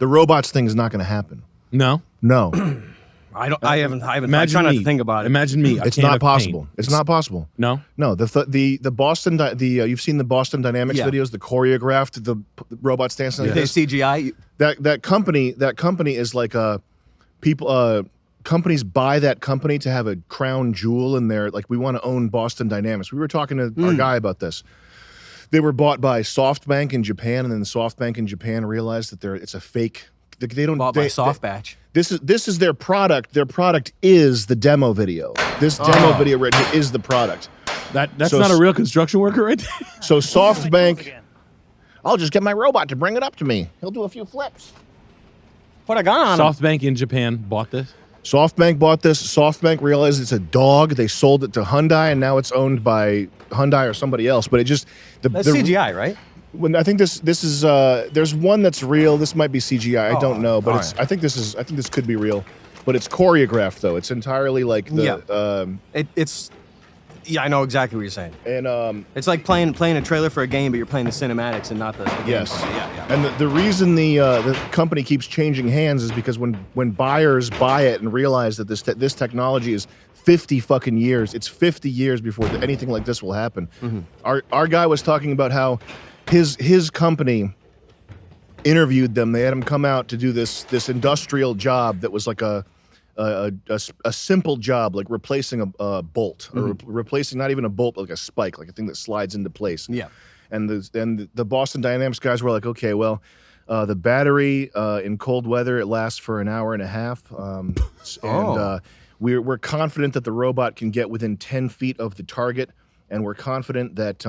The robots thing is not going to happen. No. I haven't. I try not to think about it. Imagine me. It's not possible. It's not possible. No. The Boston you've seen the Boston Dynamics videos, the choreographed, the robots dancing like this. CGI. That company is like companies buy that company to have a crown jewel in their, like, we want to own Boston Dynamics. We were talking to our guy about this. They were bought by SoftBank in Japan, and then SoftBank in Japan realized that it's a fake. They don't bought by SoftBank. This is their product. Their product is the demo video. This demo video right here is the product. That's not a real construction worker right there. So SoftBank, I'll just get my robot to bring it up to me. He'll do a few flips. Put a gun on him. SoftBank in Japan bought this. SoftBank bought this. SoftBank realized it's a dog. They sold it to Hyundai, and now it's owned by Hyundai or somebody else. But it just that's CGI, right? When I think this is there's one that's real. This might be CGI. I don't know, but I think this could be real. But it's choreographed though. It's entirely like the it's. Yeah, I know exactly what you're saying. And it's like playing a trailer for a game, but you're playing the cinematics and not the game. Yes. Yeah. And the reason the company keeps changing hands is because when buyers buy it and realize that this technology is 50 fucking years, it's 50 years before anything like this will happen. Mm-hmm. Our guy was talking about how his company interviewed them. They had him come out to do this industrial job that was like a simple job, like replacing a bolt, or replacing not even a bolt, but like a spike, like a thing that slides into place. Yeah. And the Boston Dynamics guys were like, okay, well, the battery in cold weather, it lasts for an hour and a half, and we're confident that the robot can get within 10 feet of the target, and we're confident that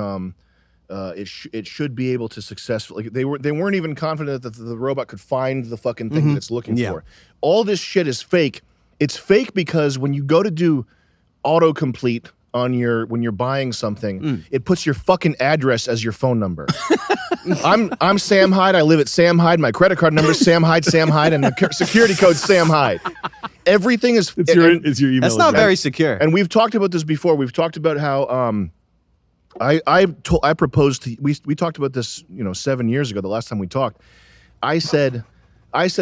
it should be able to successfully. They weren't even confident that the robot could find the fucking thing that it's looking for. All this shit is fake. It's fake because when you go to do autocomplete when you're buying something, it puts your fucking address as your phone number. I'm Sam Hyde. I live at Sam Hyde. My credit card number is Sam Hyde, and the security code Sam Hyde. Everything is. It's your email. That's not very secure. And we've talked about this before. We've talked about how I proposed to we talked about this 7 years ago. The last time we talked, I said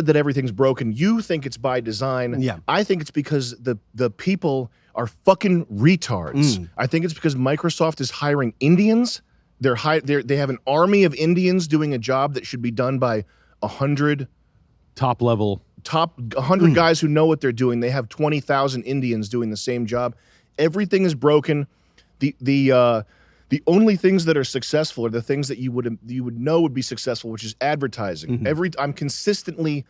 that everything's broken. You think it's by design. Yeah. I think it's because the people are fucking retards. I think it's because Microsoft is hiring Indians. They have an army of Indians doing a job that should be done by 100 100 guys who know what they're doing. They have 20,000 Indians doing the same job. Everything is broken. The only things that are successful are the things that you would know would be successful, which is advertising. I'm consistently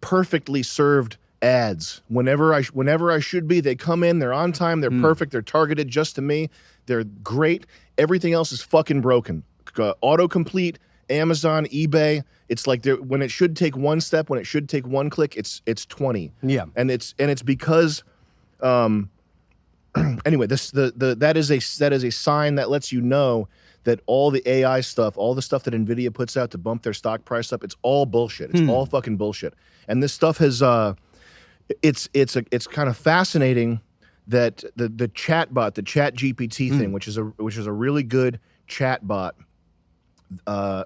perfectly served ads whenever I should be. They come in, they're on time, they're perfect, they're targeted just to me, they're great. Everything else is fucking broken. Autocomplete, Amazon, eBay. It's like when it should take one step, when it should take one click, it's 20. Yeah, and it's because. Anyway, that is a sign that lets you know that all the AI stuff, all the stuff that NVIDIA puts out to bump their stock price up, it's all bullshit. It's all fucking bullshit. And this stuff has it's kind of fascinating that the chatbot, the ChatGPT thing, which is a really good chatbot,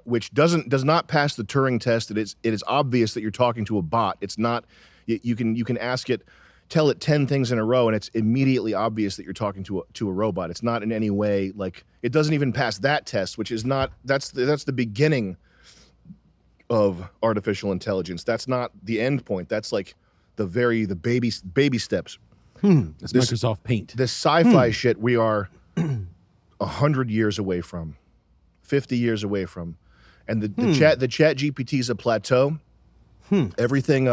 which does not pass the Turing test. It is obvious that you're talking to a bot. It's not. You can ask it. Tell it 10 things in a row, and it's immediately obvious that you're talking to a robot. It's not in any way like it doesn't even pass that test, which is not. That's the beginning of artificial intelligence. That's not the end point. That's like the baby steps. That's Microsoft Paint. This sci-fi shit we are 100 years away from, 50 years away from, and the ChatGPT is a plateau. Everything.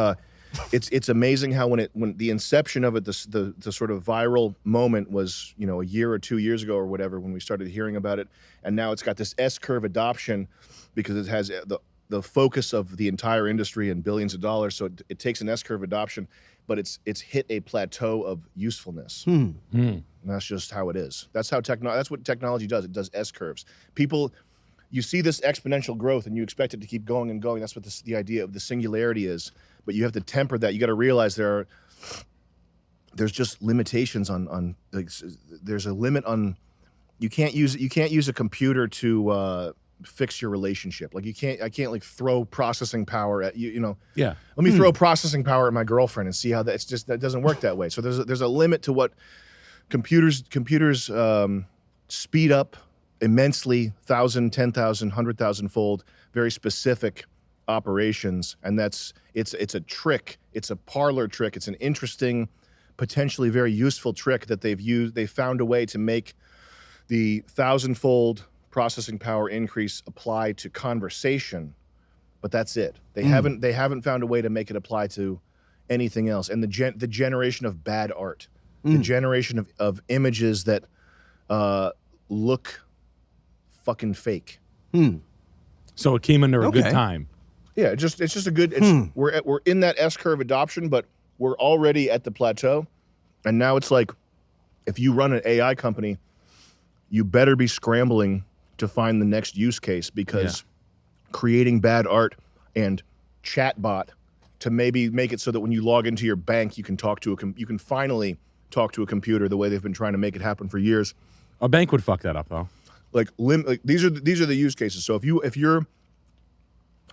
It's amazing how when the inception of it, the sort of viral moment was a year or 2 years ago or whatever when we started hearing about it, and now it's got this S-curve adoption because it has the focus of the entire industry and billions of dollars. So it takes an S-curve adoption, but it's hit a plateau of usefulness. And that's just how it is. That's what technology does. It does S-curves. People. You see this exponential growth, and you expect it to keep going and going. That's what the idea of the singularity is. But you have to temper that. You got to realize there's just limitations on there's a limit on. You can't use a computer to fix your relationship. Like I can't like throw processing power at you. You know. Yeah. Let me throw processing power at my girlfriend and see how that doesn't work that way. So there's a limit to what computers speed up immensely, 1,000, 10,000, 100,000 fold, very specific operations, and it's a trick. It's a parlor trick. It's an interesting, potentially very useful trick that they found a way to make the 1,000-fold processing power increase apply to conversation, but that's it. They haven't found a way to make it apply to anything else. And the generation of bad art, the generation of images that look fucking fake. So it came under a good time. Yeah, it's just a good. We're in that S-curve adoption, but we're already at the plateau, and now it's like, if you run an AI company, you better be scrambling to find the next use case, because creating bad art and chatbot to maybe make it so that when you log into your bank, you can finally talk to a computer the way they've been trying to make it happen for years. A bank would fuck that up though. Like these are the use cases. So if you're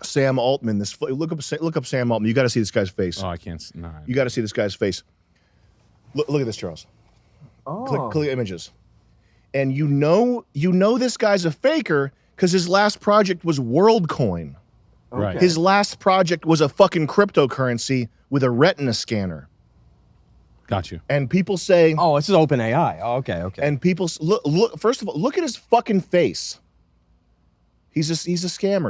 Sam Altman, look up Sam Altman. You got to see this guy's face. Oh, I can't. No. You got to see this guy's face. Look at this, Charles. Oh. Click images, and you know this guy's a faker because his last project was WorldCoin. Right. His last project was a fucking cryptocurrency with a retina scanner. Got you. And people say, "Oh, this is OpenAI." Oh, okay. And people look. First of all, look at his fucking face. He's a scammer.